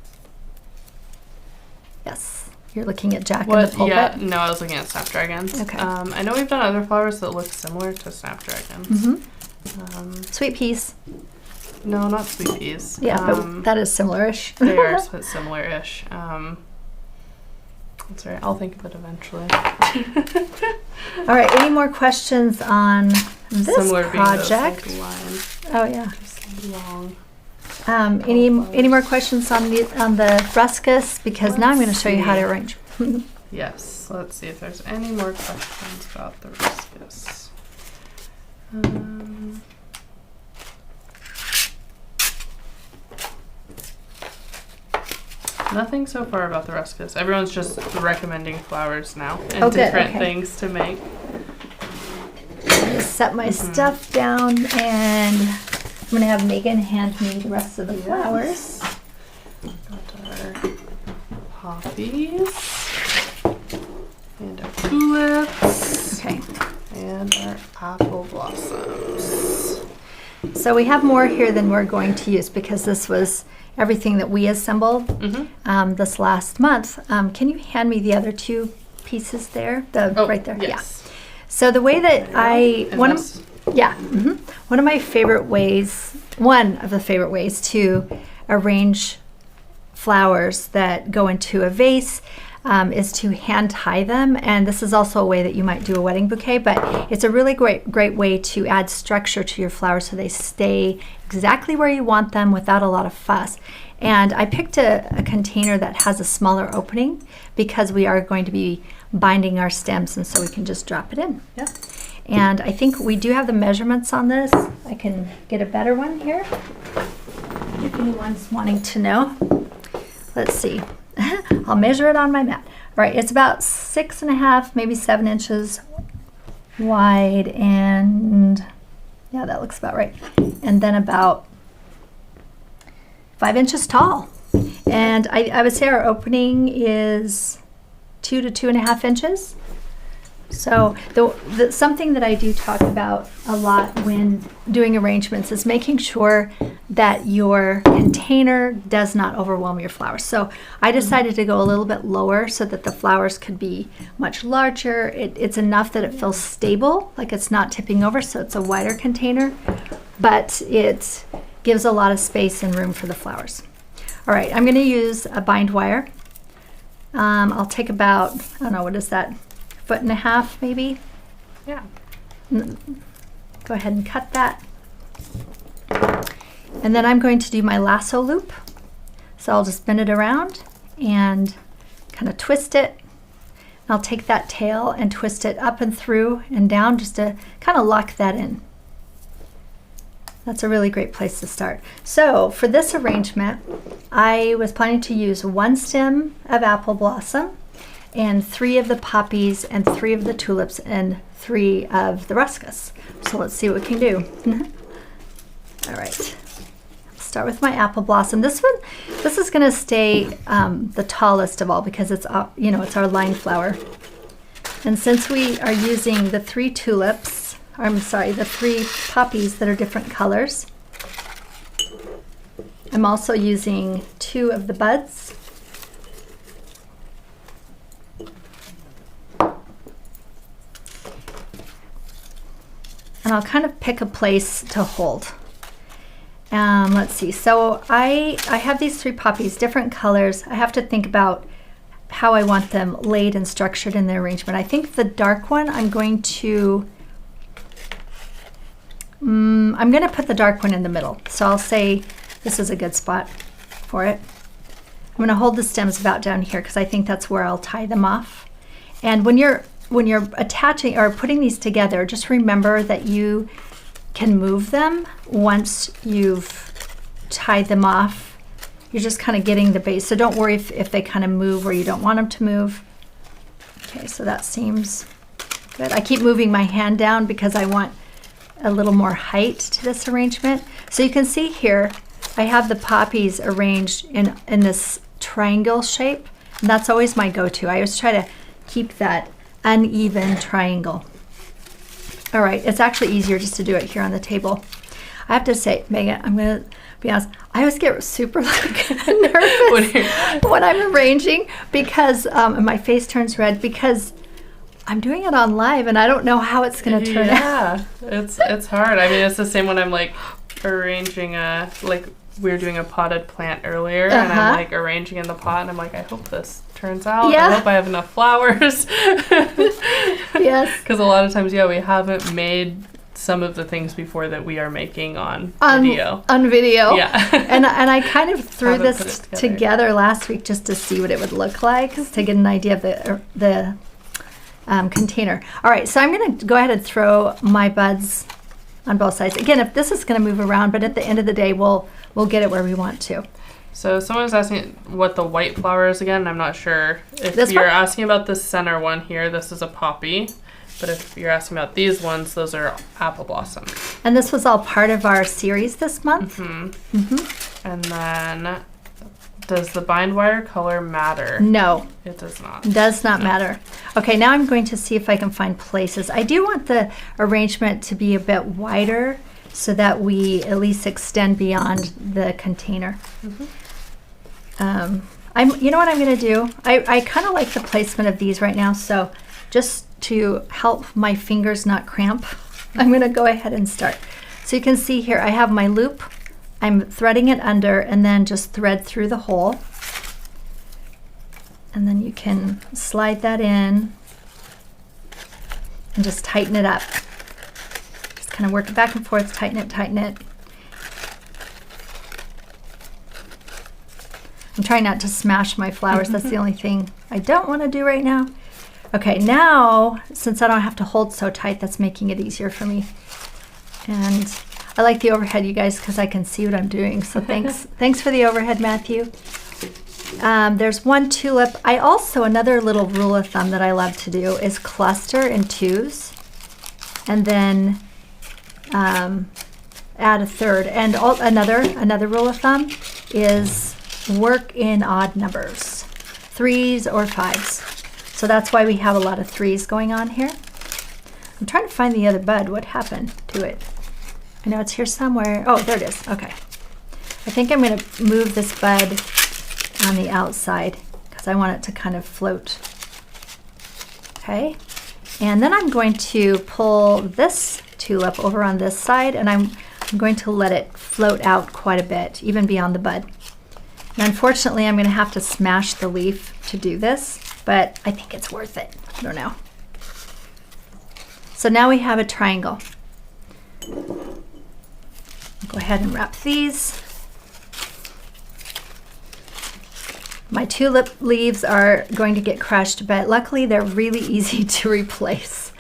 Yes, you're looking at Jack in the Pulpit? Yeah, no, I was looking at snapdragons. Okay. I know we've done other flowers that look similar to snapdragons. Sweet peas. No, not sweet peas. Yeah, but that is similar-ish. They are similar-ish. That's right. I'll think of it eventually. All right. Any more questions on this Similar project? Being line. Oh yeah. Just long. Any more questions on the Ruscus? Because now I'm going to show you how to arrange. Yes. Let's see if there's any more questions about the Ruscus. Nothing so far about the Ruscus. Everyone's just recommending flowers now and different things to make. Just set my stuff down, and I'm going to have Megan hand me the rest of the flowers. Got our poppies and our tulips. Okay. And our apple blossoms. So we have more here than we're going to use because this was everything that we assembled this last month. Can you hand me the other two pieces there? Right there. Yes. Yeah. So the way that one of my favorite ways, one of the favorite ways to arrange flowers that go into a vase is to hand tie them, and this is also a way that you might do a wedding bouquet, but it's a really great way to add structure to your flowers so they stay exactly where you want them without a lot of fuss. And I picked a container that has a smaller opening because we are going to be binding our stems, and so we can just drop it in. Yeah. And I think we do have the measurements on this. I can get a better one here if anyone's wanting to know. Let's see. I'll measure it on my mat. All right, it's about 6.5, maybe 7 inches wide, and yeah, that looks about right. And then about 5 inches tall. And I would say our opening is 2 to 2.5 inches. So something that I do talk about a lot when doing arrangements is making sure that your container does not overwhelm your flowers. So I decided to go a little bit lower so that the flowers could be much larger. It's enough that it feels stable, like it's not tipping over, so it's a wider container, but it gives a lot of space and room for the flowers. All right, I'm going to use a bind wire. I'll take about, I don't know, what is that? 1.5 feet maybe. Yeah. Go ahead and cut that. And then I'm going to do my lasso loop. So I'll just spin it around and kind of twist it. And I'll take that tail and twist it up and through and down just to kind of lock that in. That's a really great place to start. So for this arrangement, I was planning to use 1 stem of apple blossom and 3 of the poppies and 3 of the tulips and 3 of the Ruscus. So let's see what we can do. All right, start with my apple blossom. This is going to stay the tallest of all because it's it's our line flower. And since we are using the 3 tulips, the 3 poppies that are different colors, I'm also using 2 of the buds. And I'll kind of pick a place to hold. Let's see, so I have these 3 poppies, different colors. I have to think about how I want them laid and structured in the arrangement. I think the dark one, I'm going to put the dark one in the middle. So I'll say this is a good spot for it. I'm going to hold the stems about down here because I think that's where I'll tie them off. And when you're attaching or putting these together, just remember that you can move them once you've tied them off. You're just kind of getting the base. So don't worry if they kind of move or you don't want them to move. Okay, so that seems good. I keep moving my hand down because I want a little more height to this arrangement. So you can see here, I have the poppies arranged in this triangle shape. And that's always my go-to. I always try to keep that uneven triangle. All right, it's actually easier just to do it here on the table. I have to say, Megan, I'm gonna be honest, I always get super nervous when I'm arranging because my face turns red because I'm doing it on live and I don't know how it's gonna turn out. Yeah, it's hard. I mean, it's the same when I'm like arranging we were doing a potted plant earlier and I'm like arranging in the pot and I'm like, I hope this turns out. Yeah. I hope I have enough flowers. Yes. Because a lot of times, we haven't made some of the things before that we are making on video. On video. Yeah. and I kind of threw this together last week just to see what it would look like, to get an idea of the container. All right, so I'm going to go ahead and throw my buds on both sides. Again, if this is going to move around, but at the end of the day, we'll get it where we want to. So someone was asking what the white flower is again. I'm not sure. If you're asking about the center one here, this is a poppy. But if you're asking about these ones, those are apple blossom. And this was all part of our series this month? Mm-hmm. Mm-hmm. And then, does the bind wire color matter? No. It does not. Does not matter. Okay, now I'm going to see if I can find places. I do want the arrangement to be a bit wider so that we at least extend beyond the container. Mm-hmm. You know what I'm going to do? I kind of like the placement of these right now, so just to help my fingers not cramp, I'm going to go ahead and start. So you can see here I have my loop. I'm threading it under and then just thread through the hole. And then you can slide that in and just tighten it up. Just kind of work it back and forth, tighten it, tighten it. I'm trying not to smash my flowers. That's the only thing I don't want to do right now. Okay, now, since I don't have to hold so tight, that's making it easier for me. And I like the overhead, you guys, because I can see what I'm doing. So thanks for the overhead, Matthew. There's one tulip. Another little rule of thumb that I love to do is cluster in twos. And then add a third. And another rule of thumb is work in odd numbers, 3s or 5s. So that's why we have a lot of 3s going on here. I'm trying to find the other bud. What happened to it? I know it's here somewhere. Oh, there it is. Okay. I think I'm going to move this bud on the outside because I want it to kind of float. Okay. And then I'm going to pull this tulip over on this side and I'm going to let it float out quite a bit, even beyond the bud. And unfortunately, I'm going to have to smash the leaf to do this, but I think it's worth it. I don't know. So now we have a triangle. Go ahead and wrap these. My tulip leaves are going to get crushed, but luckily they're really easy to replace.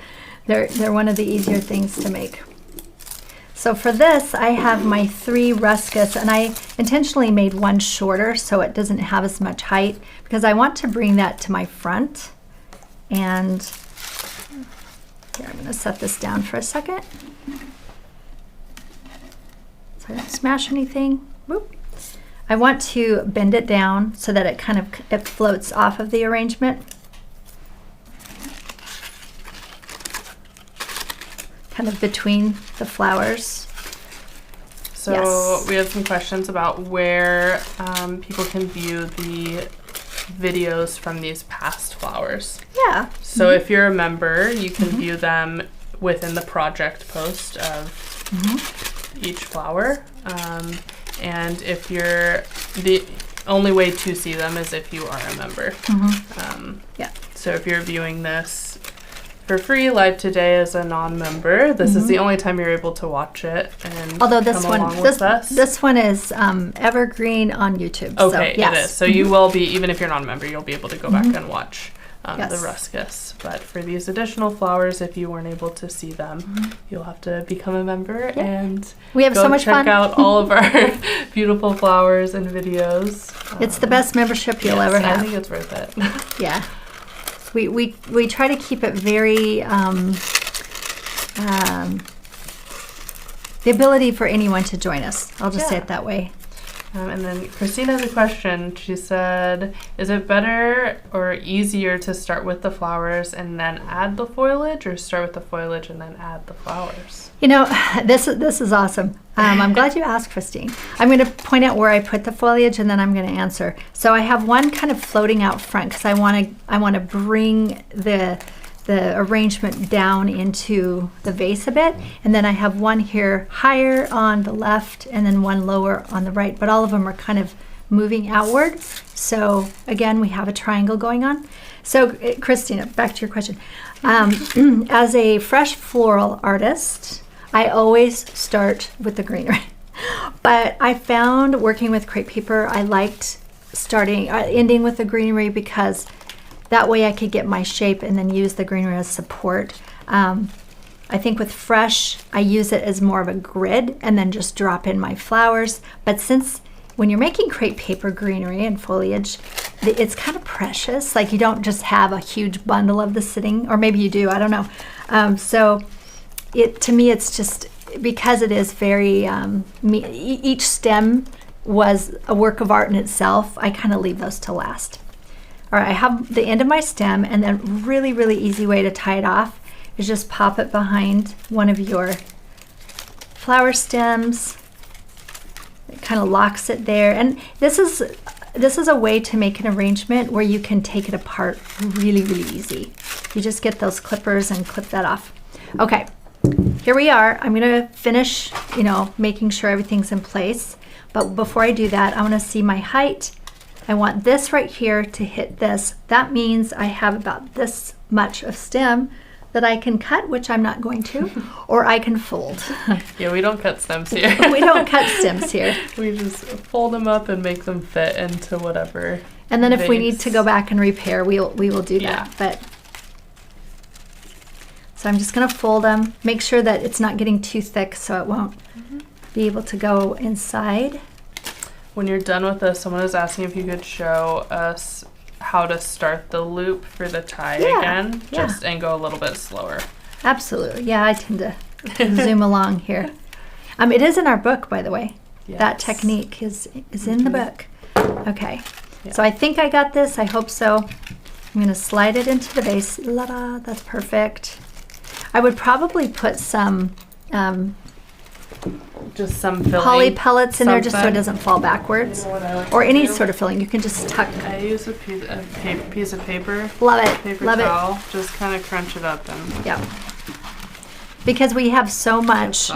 They're one of the easier things to make. So for this, I have my 3 ruscus, and I intentionally made one shorter so it doesn't have as much height because I want to bring that to my front. And here, I'm going to set this down for a second. So I don't smash anything. Whoop. I want to bend it down so that it floats off of the arrangement. Kind of between the flowers. So yes. We have some questions about where people can view the videos from these past flowers. Yeah. So if you're a member, you can view them within the project post of each flower. And if you're, the only way to see them is if you are a member. Yeah. So if you're viewing this for free live today as a non-member, this is the only time you're able to watch it. And although this one is evergreen on YouTube. Okay, so, yes. it is. So you will be, even if you're not a member, you'll be able to go back and watch the Ruscus. But for these additional flowers, if you weren't able to see them, you'll have to become a member and we have so much check fun. out all of our beautiful flowers and videos. It's the best membership you'll ever have. I think it's worth it. Yeah. We try to keep it very the ability for anyone to join us. I'll just say it that way. And then Christina has a question. She said, is it better or easier to start with the flowers and then add the foliage, or start with the foliage and then add the flowers? You know, this is awesome. I'm glad you asked, Christine. I'm going to point out where I put the foliage, and then I'm going to answer. So I have one kind of floating out front because I want to bring the arrangement down into the vase a bit, and then I have one here higher on the left and then one lower on the right, but all of them are kind of moving outward. So again, we have a triangle going on. So Christina, back to your question. As a fresh floral artist, I always start with the greenery, but I found working with crepe paper, I liked ending with the greenery because that way I could get my shape and then use the greenery as support. I think with fresh, I use it as more of a grid and then just drop in my flowers. But since when you're making crepe paper greenery and foliage, it's kind of precious. Like you don't just have a huge bundle of the sitting, or maybe you do, I don't know. So to me, it's just, because it is very, each stem was a work of art in itself, I kind of leave those to last. All right, I have the end of my stem, and then really, really easy way to tie it off is just pop it behind one of your flower stems. It kind of locks it there. And this is a way to make an arrangement where you can take it apart really, really easy. You just get those clippers and clip that off. Okay, here we are. I'm gonna finish, making sure everything's in place. But before I do that, I wanna see my height. I want this right here to hit this. That means I have about this much of stem that I can cut, which I'm not going to, or I can fold. Yeah, we don't cut stems here. We don't cut stems here. We just fold them up and make them fit into whatever. And then if we need to go back and repair, we will do that. But so I'm just gonna fold them, make sure that it's not getting too thick so it won't be able to go inside. When you're done with this, someone is asking if you could show us how to start the loop for the tie again, and go a little bit slower. Absolutely. Yeah, I tend to zoom along here. It is in our book, by the way. Yes. That technique is in the book. Okay. Yeah. So I think I got this. I hope so. I'm going to slide it into the vase. La-da, that's perfect. I would probably put some just some filling, poly pellets in there just so it doesn't fall backwards, or any sort of filling. You can just tuck. I use a piece of paper. Love it. Paper Love towel. it. Just kind of crunch it up and. Yeah. Because we have so much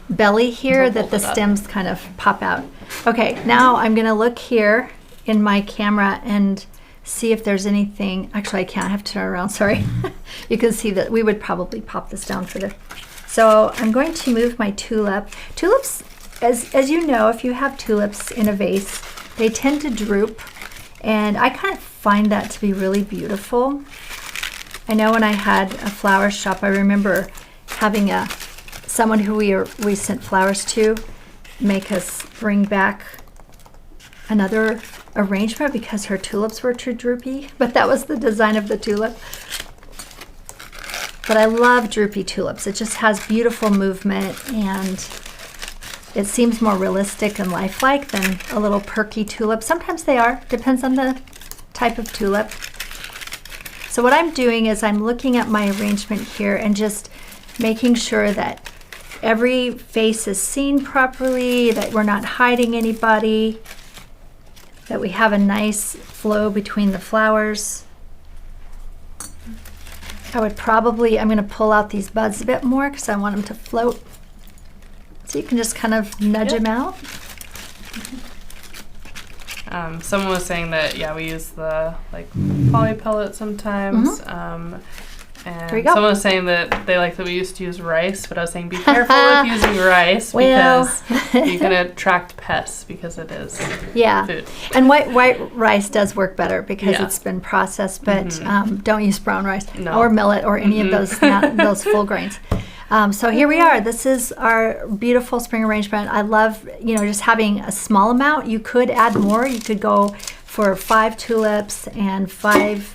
belly here that the stems kind of pop out. Okay, now I'm gonna look here in my camera and see if there's anything. Actually, I can't. I have to turn around. Sorry. You can see that we would probably pop this down for the. So I'm going to move my tulip. Tulips, as you know, if you have tulips in a vase, they tend to droop, and I kind of find that to be really beautiful. I know when I had a flower shop, I remember having someone who we sent flowers to make us bring back another arrangement because her tulips were too droopy, but that was the design of the tulip. But I love droopy tulips. It just has beautiful movement, and it seems more realistic and lifelike than a little perky tulip. Sometimes they are, depends on the type of tulip. So what I'm doing is I'm looking at my arrangement here and just making sure that every face is seen properly, that we're not hiding anybody, that we have a nice flow between the flowers. I would probably, I'm going to pull out these buds a bit more because I want them to float. So you can just kind of nudge them out. Someone was saying that, we use the poly pellet sometimes. And there you go. someone was saying that they like that we used to use rice, but I was saying be careful with using rice because you can attract pests because it is food. And white rice does work better because it's been processed, but don't use brown rice or millet or any of those full grains. So here we are. This is our beautiful spring arrangement. I love, just having a small amount. You could add more. You could go for 5 tulips and 5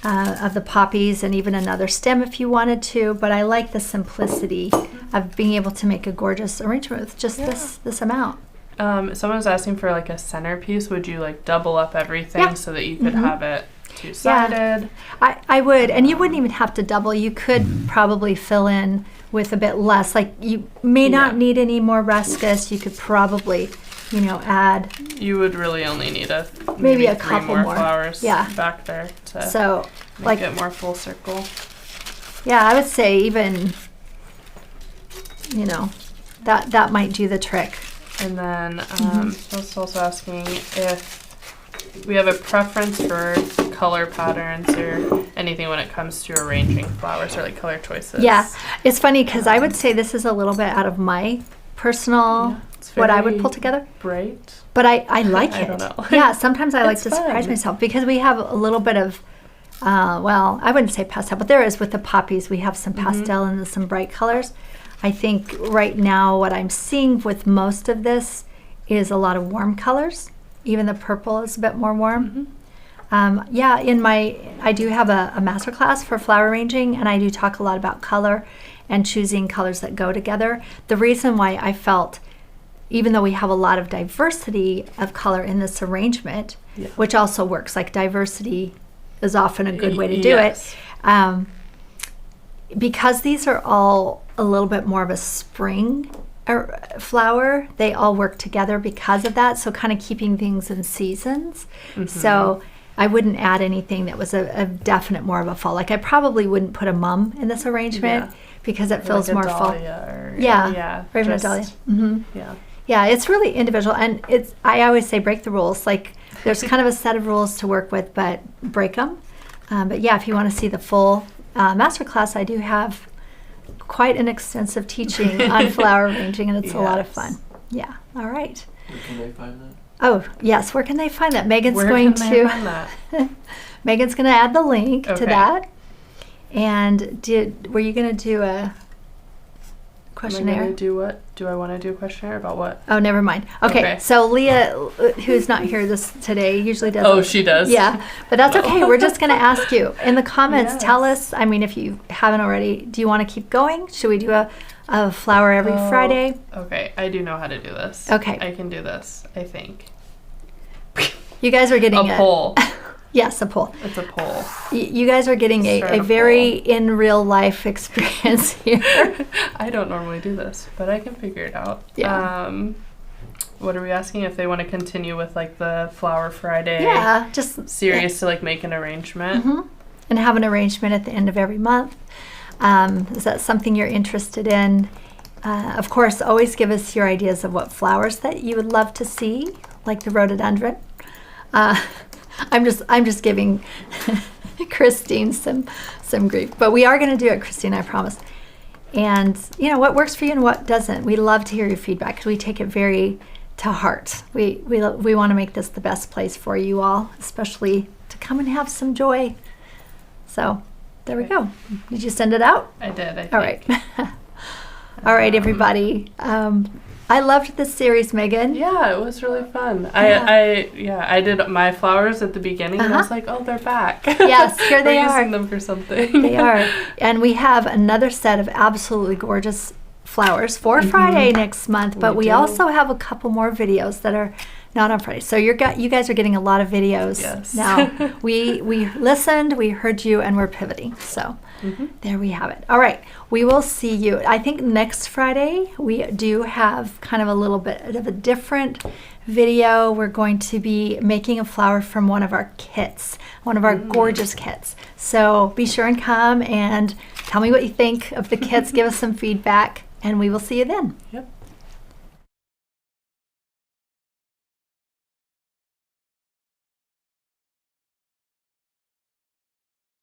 of the poppies and even another stem if you wanted to, but I like the simplicity of being able to make a gorgeous arrangement with just this amount. Someone was asking for like a centerpiece. Would you like double up everything so that you could have it two-sided? I would, and you wouldn't even have to double. You could probably fill in with a bit less. Like you may not need any more ruscus. You could probably add. You would really only need maybe a couple more flowers back there to make it more full circle. Yeah, I would say even, that might do the trick. And then I was also asking if we have a preference for color patterns or anything when it comes to arranging flowers or like color choices. Yeah, it's funny because I would say this is a little bit out of my personal what I would pull together. Bright. But I like it. I don't know. Yeah, sometimes I like to surprise myself because we have a little bit of, I wouldn't say pastel, but there is with the poppies. We have some pastel and some bright colors. I think right now what I'm seeing with most of this is a lot of warm colors. Even the purple is a bit more warm. I do have a master class for flower arranging, and I do talk a lot about color and choosing colors that go together. The reason why I felt, even though we have a lot of diversity of color in this arrangement, which also works, like diversity is often a good way to do it, because these are all a little bit more of a spring flower, they all work together because of that, so kind of keeping things in seasons. So I wouldn't add anything that was a definite more of a fall. Like I probably wouldn't put a mum in this arrangement because it feels more fall. Or even a dahlia. Yeah, it's really individual, and I always say break the rules. Like there's kind of a set of rules to work with, but break them. But yeah, if you want to see the full masterclass, I do have quite an extensive teaching on flower arranging, and it's a lot of fun. Yeah. All right. Where can they find that? Oh yes, where can they find that? Megan's Where going can to. they find that? Megan's going to add the link to that. And were you going to do a questionnaire? Am I going to do what? Do I want to do a questionnaire about what? Oh, never mind. Okay. So Leah, who's not here today, usually does. Oh, she does. Yeah, but that's okay. We're just going to ask you in the comments. Tell us. I mean, if you haven't already, do you want to keep going? Should we do a flower every Friday? Okay, I do know how to do this. Okay, I can do this. I think. You guys are getting a poll. Yes, a poll. It's a poll. You guys are getting a very in real life experience here. I don't normally do this, but I can figure it out. Yeah. What are we asking? If they want to continue with like the Flower Friday just series to like make an arrangement. And have an arrangement at the end of every month. Is that something you're interested in? Of course, always give us your ideas of what flowers that you would love to see, like the rhododendron. I'm just giving Christine some grief, but we are going to do it, Christine, I promise. And what works for you and what doesn't. We love to hear your feedback because we take it very to heart. We want to make this the best place for you all, especially to come and have some joy. So there we go. Did you send it out? I did. I think. All right. All right, everybody. I loved this series, Megan. Yeah, it was really fun. I did my flowers at the beginning, and I was like, oh, they're back. Yes, here they are. We're using them for something. They are. And we have another set of absolutely gorgeous flowers for Friday next month, but we also have a couple more videos that are not on Friday. So you guys are getting a lot of videos now. We listened, we heard you, and we're pivoting. So there we have it. All right. We will see you. I think next Friday we do have kind of a little bit of a different video. We're going to be making a flower from one of our kits, one of our gorgeous kits. So be sure and come and tell me what you think of the kits. Give us some feedback, and we will see you then. Yep.